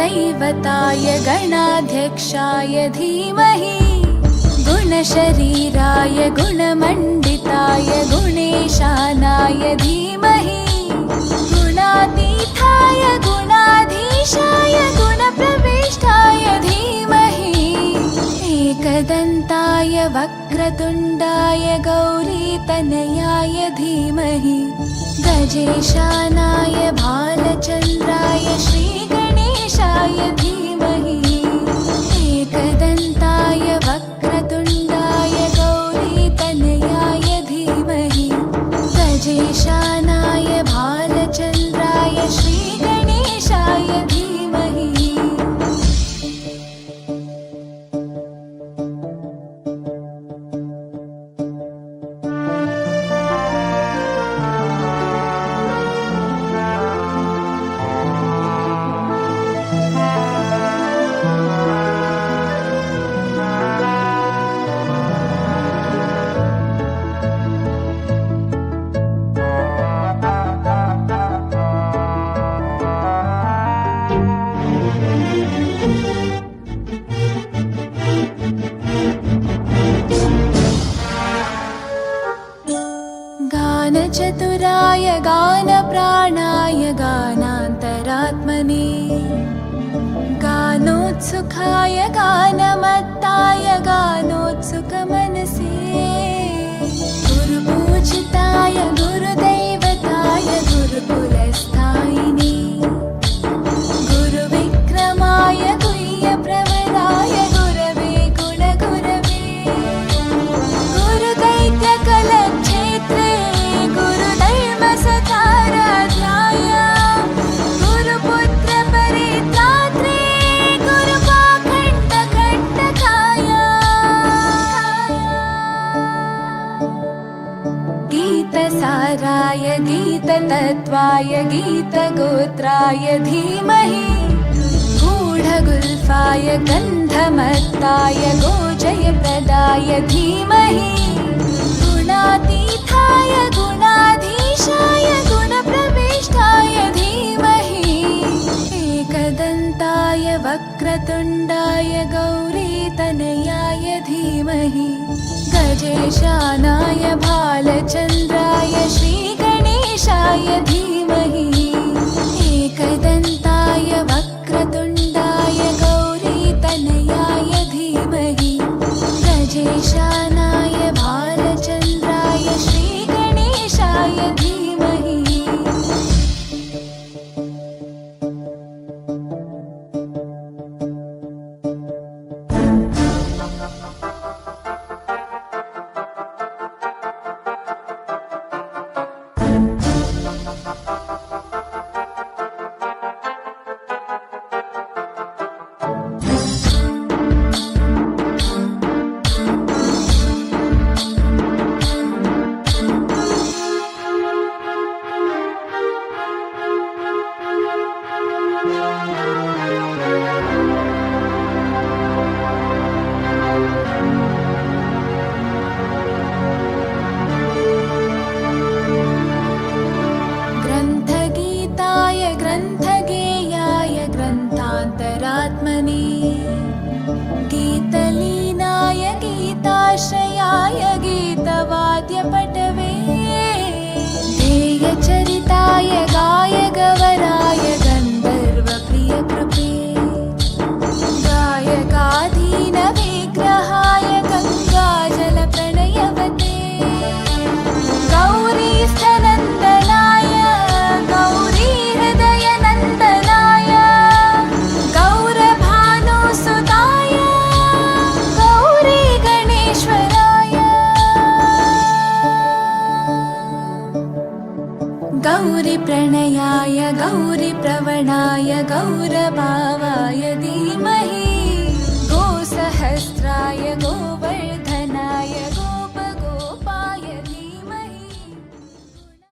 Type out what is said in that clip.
गुरुदैवताय गणाध्यक्षाय धीमहि गुणशरीराय गुणमण्डिताय गुणेशानाय धीमहि गुणातीताय गुणाधीशाय गुणप्रविष्टाय धीमहि एकदन्ताय वक्रतुण्डाय गौरीतनयाय धीमहि गजेशानाय भालचन्द्राय श्रीगणेशाय धीमहि एकदन्ताय वक्रतुण्डाय गौरीतनयाय धीमहि गजेशानाय भालचन्द्राय श्रीगणेशाय धीमहि। गानचतुराय गानप्राणाय गानान्तरात्मने गानोत्सुकाय गानमत्ताय गानोत्सुकमनसे गुरुपूजिताय गुरुदैवताय गुरुकुलस्थायिने गुरुविक्रमाय गुह्यप्रवराय गुरवे गुणगुरवे गुरुदैत्यकलक्षेत्रे गुरुधर्मसकाराध्याय गुरुपुत्रपरित्रात्रे गुरुपाखण्डकण्टकाय गीतसाराय गीततत्त्वाय गीतगोत्राय धीमहि गूढगुल्फाय गन्धमत्ताय गोजयप्रदाय धीमहि गुणातीताय गुणाधीशाय गुणप्रविष्टाय धीमहि एकदन्ताय वक्रतुण्डाय गौरीतनयाय धीमहि गजेशानाय भालचन्द्राय श्रीगणेशाय धीमहि एकदन्ताय वक्रतुण्डाय गौरीतनयाय धीमहि गजेशानाय भालचन्द्राय श्रीगणेशाय धीमहि। ग्रन्थगीताय ग्रन्थगेयाय ग्रन्थान्तरात्मने गीतलीनाय गीताश्रयाय गीतवाद्यपटवे ध्येयचरिताय गायगवराय गन्धर्वप्रियकृपे गायकाधीनविग्रहाय गङ्गाजलप्रणयवते गौरीस्थनन्दनाय गौरीहृदयनन्दनाय गौरभानुसुताय गौरीगणेश्वराय गौरीप्रणयाय गौरीप्रवणाय गौरभावाय धीमहि गोसहस्राय गो